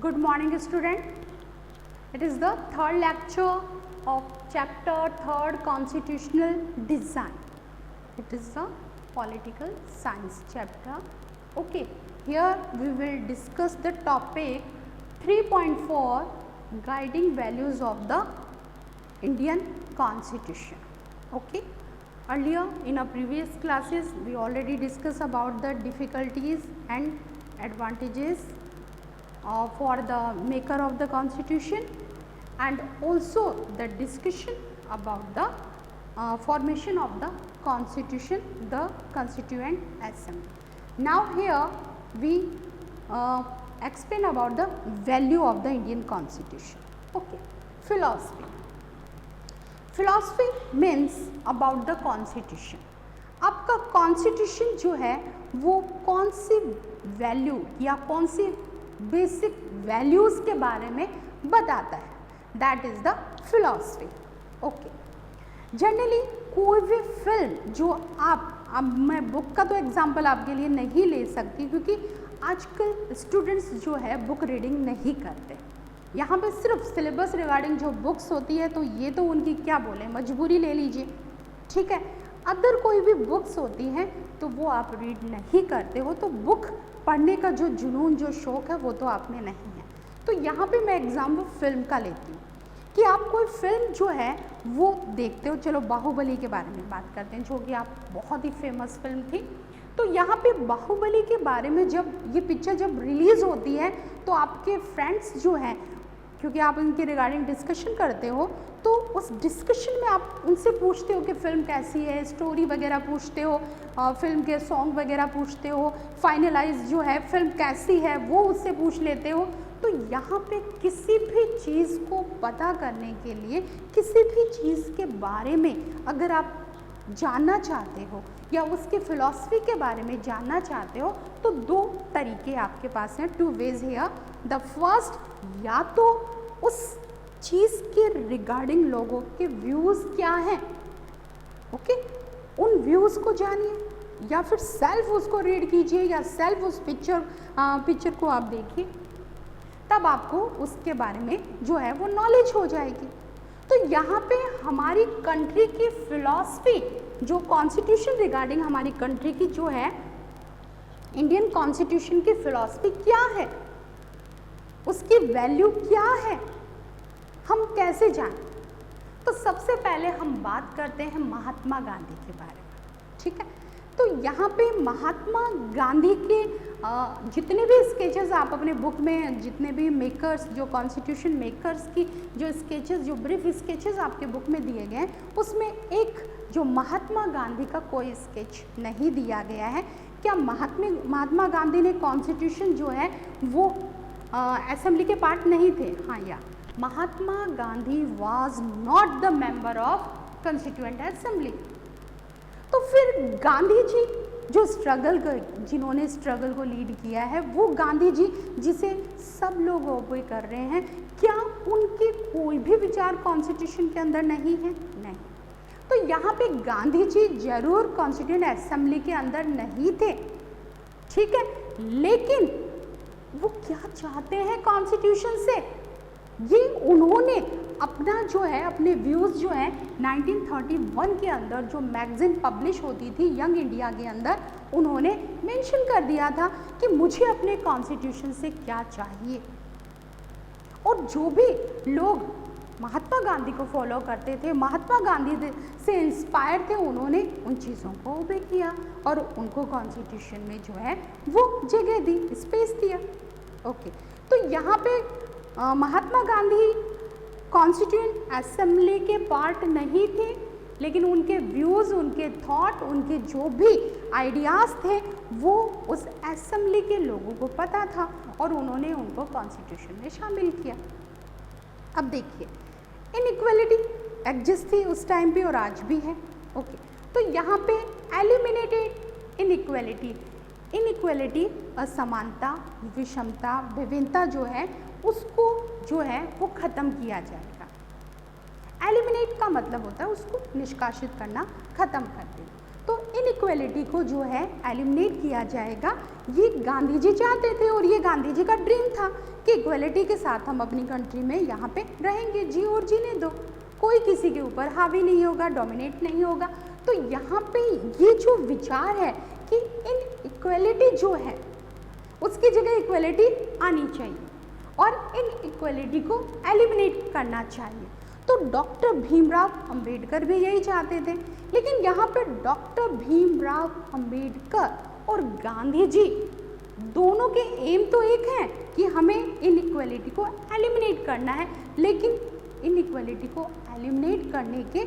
Good morning student. It is the third lecture of chapter 3rd constitutional design. It is the political science chapter. Okay, here we will discuss the topic 3.4 guiding values of the Indian constitution. Okay, earlier in our previous classes we already discussed about the difficulties and advantages for the maker of the constitution, and also the discussion about the formation of the constitution, the constituent assembly. Now here we explain about the value of the Indian constitution. Okay, philosophy. Philosophy means about the constitution. आपका constitution जो है वो कौन सी value या कौन सी basic values के बारे में बताता है, that is the philosophy. Okay, generally कोई भी फिल्म जो अब मैं बुक का तो एग्जांपल आपके लिए नहीं ले सकती क्योंकि आजकल स्टूडेंट्स जो है बुक रीडिंग नहीं करते. यहाँ पे सिर्फ सिलेबस रिगार्डिंग जो बुक्स होती है तो ये तो उनकी क्या बोले मजबूरी ले लीजिए, ठीक है. अदर कोई भी बुक्स होती हैं तो वो आप रीड नहीं करते हो, तो बुक पढ़ने का जो जुनून जो शौक़ है वो तो आप में नहीं है. तो यहाँ पे मैं एग्जाम्पल फिल्म का लेती हूँ कि आप कोई फिल्म जो है वो देखते हो. चलो बाहुबली के बारे में बात करते हैं जो कि आप बहुत ही फेमस फिल्म थी. तो यहाँ पे बाहुबली के बारे में जब ये पिक्चर जब रिलीज़ होती है तो आपके फ्रेंड्स जो हैं, क्योंकि आप उनके रिगार्डिंग डिस्कशन करते हो, तो उस डिस्कशन में आप उनसे पूछते हो कि फ़िल्म कैसी है, स्टोरी वगैरह पूछते हो, फिल्म के सॉन्ग वगैरह पूछते हो, फाइनलाइज जो है फिल्म कैसी है वो उससे पूछ लेते हो. तो यहाँ पे किसी भी चीज़ को पता करने के लिए, किसी भी चीज़ के बारे में अगर आप जानना चाहते हो या उसके फिलॉसफी के बारे में जानना चाहते हो तो दो तरीके आपके पास हैं, two ways here. The first, या तो उस चीज़ के रिगार्डिंग लोगों के व्यूज़ क्या हैं, ओके, उन व्यूज़ को जानिए, या फिर सेल्फ उसको रीड कीजिए या सेल्फ उस पिक्चर को आप देखिए, तब आपको उसके बारे में जो है वो नॉलेज हो जाएगी. तो यहाँ पे हमारी कंट्री की फिलॉसफी, जो कॉन्स्टिट्यूशन रिगार्डिंग हमारी कंट्री की जो है इंडियन कॉन्स्टिट्यूशन की फिलॉसफी क्या है, उसकी वैल्यू क्या है, हम कैसे जानें. तो सबसे पहले हम बात करते हैं महात्मा गांधी के बारे में, ठीक है. तो यहाँ पे महात्मा गांधी के जितने भी स्केचेस आप अपने बुक में, जितने भी मेकर्स जो कॉन्स्टिट्यूशन मेकर्स की जो स्केचेस, जो ब्रीफ स्केचेस आपके बुक में दिए गए हैं, उसमें एक जो महात्मा गांधी का कोई स्केच नहीं दिया गया है. क्या महात्मा गांधी ने कॉन्स्टिट्यूशन जो है वो असेंबली के पार्ट नहीं थे? हाँ, या Mahatma Gandhi was not the member of constituent assembly. तो फिर गांधी जी जो जिन्होंने स्ट्रगल को लीड किया है, वो गांधी जी जिसे सब लोग ओबे कर रहे हैं, क्या उनके कोई भी विचार कॉन्स्टिट्यूशन के अंदर नहीं है? नहीं. तो यहाँ पे गांधी जी जरूर कॉन्स्टिट्यूएंट असेंबली के अंदर नहीं थे, ठीक है, लेकिन वो क्या चाहते हैं कॉन्स्टिट्यूशन से, ये उन्होंने अपना जो है अपने व्यूज़ जो है 1931 के अंदर जो मैगज़ीन पब्लिश होती थी यंग इंडिया के अंदर, उन्होंने मेंशन कर दिया था कि मुझे अपने कॉन्स्टिट्यूशन से क्या चाहिए. और जो भी लोग महात्मा गांधी को फॉलो करते थे, महात्मा गांधी से इंस्पायर थे, उन्होंने उन चीज़ों को ओबे किया और उनको कॉन्स्टिट्यूशन में जो है वो जगह दी, स्पेस दिया. ओके, तो यहाँ पे महात्मा गांधी कॉन्स्टिट्यूएंट असेंबली के पार्ट नहीं थे, लेकिन उनके व्यूज़, उनके थॉट, उनके जो भी आइडियाज़ थे वो उस असेंबली के लोगों को पता था और उन्होंने उनको कॉन्स्टिट्यूशन में शामिल किया. अब देखिए, इनइक्वालिटी एग्जिस्ट थी उस टाइम पे और आज भी है. ओके, तो यहाँ पे एलिमिनेटेड इनइक्वालिटी असमानता, विषमता, विभिन्नता जो है उसको जो है वो ख़त्म किया जाएगा. एलिमिनेट का मतलब होता है उसको निष्कासित करना, ख़त्म कर देना. तो इनइक्वालिटी को जो है एलिमिनेट किया जाएगा, ये गांधी जी चाहते थे और ये गांधी जी का ड्रीम था कि इक्वालिटी के साथ हम अपनी कंट्री में यहाँ पे रहेंगे, जी और जीने दो, कोई किसी के ऊपर हावी नहीं होगा, डोमिनेट नहीं होगा। तो यहाँ पे ये जो विचार है कि इनइक्वालिटी जो है उसकी जगह इक्वालिटी आनी चाहिए और इनइक्वालिटी को एलिमिनेट करना चाहिए। तो डॉक्टर भीमराव अंबेडकर भी यही चाहते थे, लेकिन यहाँ पे डॉक्टर भीमराव अंबेडकर और गांधी जी दोनों के एम तो एक है कि हमें इनइक्वालिटी को एलिमिनेट करना है, लेकिन इनइक्वालिटी को एलिमिनेट करने के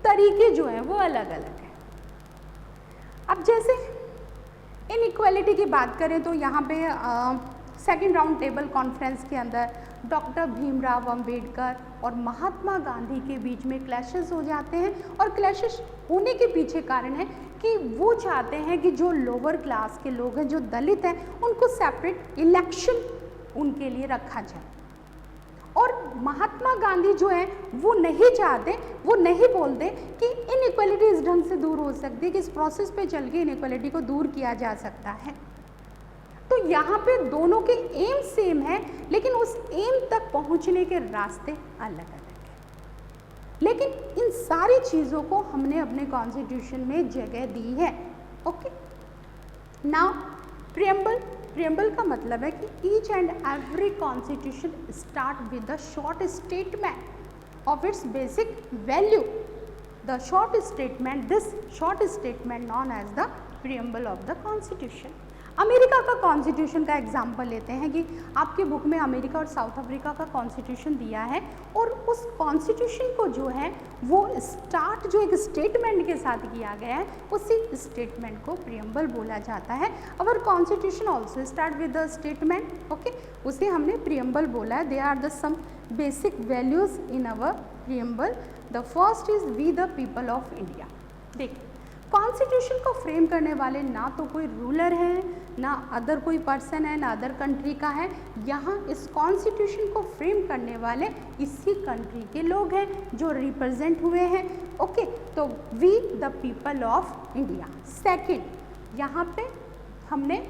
तरीके जो हैं वो अलग अलग हैं। अब जैसे इनइक्वालिटी की बात करें तो यहाँ पे सेकेंड राउंड टेबल कॉन्फ्रेंस के अंदर डॉक्टर भीमराव अंबेडकर और महात्मा गांधी के बीच में क्लैशेस हो जाते हैं, और क्लैशेस होने के पीछे कारण है कि वो चाहते हैं कि जो लोअर क्लास के लोग हैं, जो दलित हैं, उनको सेपरेट इलेक्शन उनके लिए रखा जाए। और महात्मा गांधी जो है वो नहीं चाहते, वो नहीं बोलते कि इनइक्वालिटी इस ढंग से दूर हो सकती है कि इस प्रोसेस पे चल के इनइक्वालिटी को दूर किया जा सकता है। तो यहाँ पे दोनों के एम सेम है, लेकिन उस एम तक पहुँचने के रास्ते अलग अलग हैं। लेकिन इन सारी चीज़ों को हमने अपने कॉन्स्टिट्यूशन में जगह दी है। Okay, now preamble. प्रियम्बल का मतलब है कि each and every constitution start with the short statement of its basic value. The short statement, this short statement known as the preamble of the constitution. America का constitution का example लेते हैं कि आपके बुक में अमेरिका और south Africa का constitution दिया है, और उस कॉन्स्टिट्यूशन को जो है वो स्टार्ट जो एक स्टेटमेंट के साथ किया गया है, उसी स्टेटमेंट को प्रियम्बल बोला जाता है। Our constitution also start with the statement, okay, उसे हमने प्रियम्बल बोला है। They are the some basic values in our preamble. The first is we the people of India. देखिए, कॉन्स्टिट्यूशन को फ्रेम करने वाले ना तो कोई रूलर है, ना अदर कोई पर्सन है, ना अदर कंट्री का है। यहाँ इस कॉन्स्टिट्यूशन को फ्रेम करने वाले इसी कंट्री के लोग हैं जो रिप्रेजेंट हुए हैं। ओके, तो we the people of India. Second, यहाँ पे हमने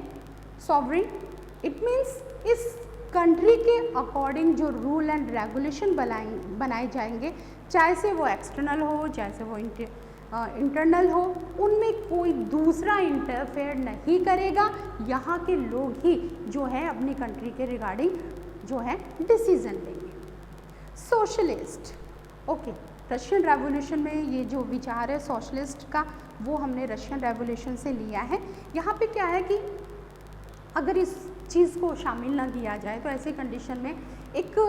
सॉवरेन, इट मीन्स इस कंट्री के अकॉर्डिंग जो रूल एंड रेगुलेशन बनाए जाएंगे, चाहे से वो एक्सटर्नल हो, चाहे से वो इंटरनल हो, उनमें कोई दूसरा इंटरफेयर नहीं करेगा। यहाँ के लोग ही जो है अपनी कंट्री के रिगार्डिंग जो है डिसीजन लेंगे। सोशलिस्ट, ओके, रशियन रेवोल्यूशन में ये जो विचार है सोशलिस्ट का, वो हमने रशियन रेवोल्यूशन से लिया है। यहाँ पे क्या है कि अगर इस चीज़ को शामिल ना किया जाए तो ऐसी कंडीशन में एक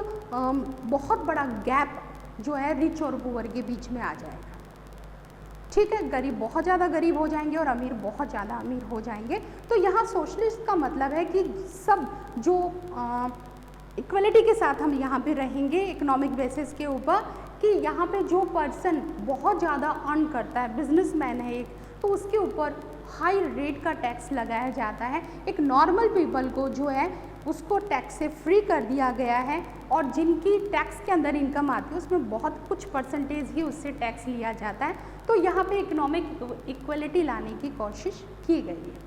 बहुत बड़ा गैप जो है रिच और पुअर के बीच में आ जाएगा। ठीक है, गरीब बहुत ज़्यादा गरीब हो जाएंगे और अमीर बहुत ज़्यादा अमीर हो जाएंगे। तो यहाँ सोशलिस्ट का मतलब है कि सब जो इक्वलिटी के साथ हम यहाँ पे रहेंगे इकोनॉमिक बेसिस के ऊपर, कि यहाँ पे जो पर्सन बहुत ज़्यादा अर्न करता है, बिजनेसमैन है एक, तो उसके ऊपर हाई रेट का टैक्स लगाया जाता है। एक नॉर्मल पीपल को जो है उसको टैक्स से फ्री कर दिया गया है, और जिनकी टैक्स के अंदर इनकम आती है उसमें बहुत कुछ परसेंटेज ही उससे टैक्स लिया जाता है। तो यहाँ पे इकोनॉमिक इक्वलिटी लाने की कोशिश की गई है।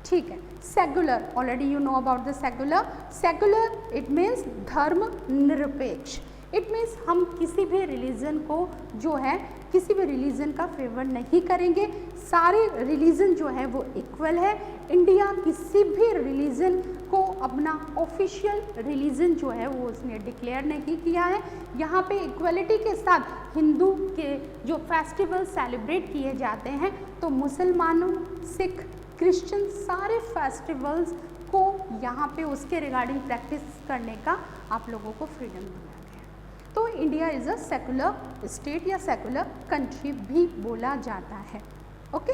ठीक है, secular, already you know about the secular. Secular it means धर्म निरपेक्ष। इट मीन्स हम किसी भी रिलीजन को जो है, किसी भी रिलीजन का फेवर नहीं करेंगे, सारे रिलीजन जो है वो इक्वल है। इंडिया किसी भी रिलीजन को अपना ऑफिशियल रिलीजन जो है वो उसने डिक्लेयर नहीं किया है। यहाँ पे इक्वलिटी के साथ हिंदू के जो फेस्टिवल सेलिब्रेट किए जाते हैं, तो मुसलमानों, सिख, क्रिश्चियन सारे फेस्टिवल्स को यहाँ पे उसके रिगार्डिंग प्रैक्टिस करने का आप लोगों को फ्रीडम दिया गया। तो India is a secular state या सेकुलर कंट्री भी बोला जाता है। ओके,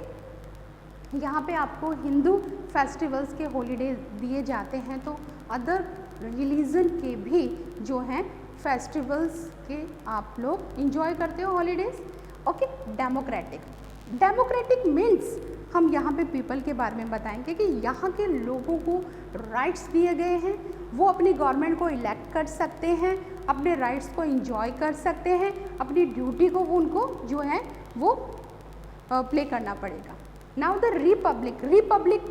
यहाँ पे आपको हिंदू फेस्टिवल्स के हॉलीडे दिए जाते हैं, तो अदर रिलीजन के भी जो हैं फेस्टिवल्स के आप लोग इंजॉय करते हो holidays. Okay, democratic. Democratic means हम यहाँ पे पीपल के बारे में बताएंगे कि यहाँ के लोगों को राइट्स दिए गए हैं, वो अपनी गवर्नमेंट को इलेक्ट कर सकते हैं, अपने राइट्स को इंजॉय कर सकते हैं, अपनी ड्यूटी को वो उनको जो है वो प्ले करना पड़ेगा। Now the Republic, Republic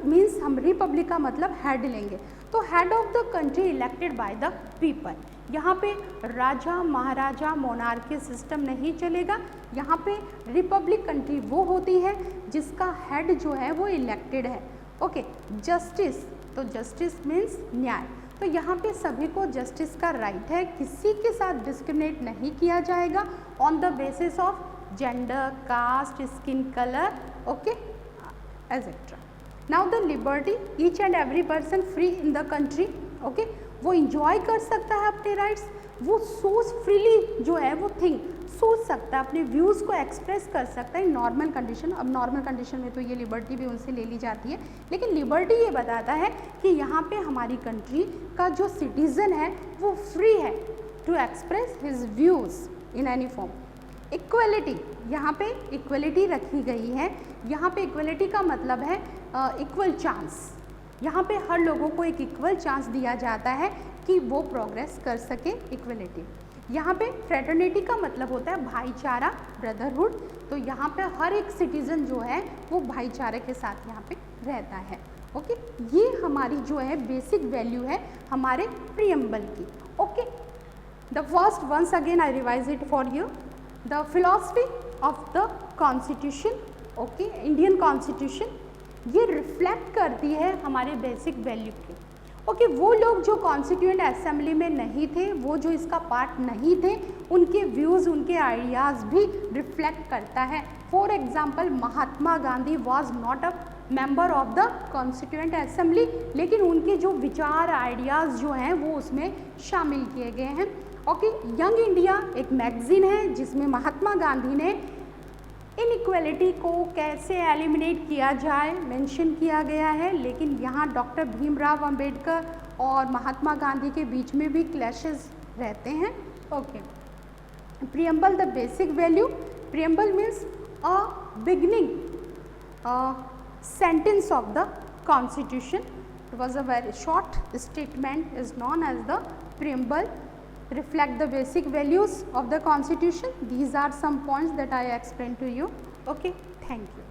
means हम रिपब्लिक का मतलब हेड लेंगे, तो head of the country elected by the people. यहाँ पे राजा महाराजा मोनार्की सिस्टम नहीं चलेगा, यहाँ पे रिपब्लिक कंट्री वो होती है जिसका हेड जो है वो इलेक्टेड है। ओके, जस्टिस, तो जस्टिस मीन्स न्याय, तो यहाँ पे सभी को जस्टिस का राइट है, किसी के साथ डिस्क्रिमिनेट नहीं किया जाएगा on the basis of gender, caste, skin colour, okay etcetera. Now the liberty, each and every person free in the country, okay, वो इंजॉय कर सकता है अपने राइट्स, वो सोच फ्रीली जो है वो थिंक सोच सकता है, अपने व्यूज़ को एक्सप्रेस कर सकता है इन नॉर्मल कंडीशन। अब नॉर्मल कंडीशन में तो ये लिबर्टी भी उनसे ले ली जाती है, लेकिन लिबर्टी ये बताता है कि यहाँ पे हमारी कंट्री का जो सिटीज़न है वो फ्री है to express his views in any form. Equality, यहाँ पे इक्वलिटी रखी गई है, यहाँ पे इक्वलिटी का मतलब है इक्वल चांस, यहाँ पे हर लोगों को एक इक्वल चांस दिया जाता है कि वो प्रोग्रेस कर सके, इक्वलिटी। यहाँ पे फ्रेटर्निटी का मतलब होता है भाईचारा, ब्रदरहुड, तो यहाँ पे हर एक सिटीज़न जो है वो भाईचारे के साथ यहाँ पे रहता है। ओके, ये हमारी जो है बेसिक वैल्यू है हमारे प्रीएम्बल की। Okay, the first ones again I revise it for you, the philosophy of the constitution, okay, Indian constitution ये रिफ्लेक्ट करती है हमारे बेसिक वैल्यू के। ओके, वो लोग जो कॉन्स्टिट्यूएंट असेंबली में नहीं थे, वो जो इसका पार्ट नहीं थे, उनके व्यूज़, उनके आइडियाज़ भी रिफ्लेक्ट करता है। For example, Mahatma Gandhi was not a member of the constituent assembly, लेकिन उनके जो विचार, आइडियाज़ जो हैं वो उसमें शामिल किए गए हैं। ओके, यंग इंडिया एक मैगजीन है जिसमें महात्मा गांधी ने इनइक्वालिटी को कैसे एलिमिनेट किया जाए मेंशन किया गया है, लेकिन यहाँ डॉक्टर भीमराव अंबेडकर और महात्मा गांधी के बीच में भी क्लैशेस रहते हैं। Okay, preamble the basic value, preamble means a beginning sentence of the constitution. It was a very short statement, is known as the preamble, reflect the basic values of the constitution. These are some points that I explained to you. Okay, thank you.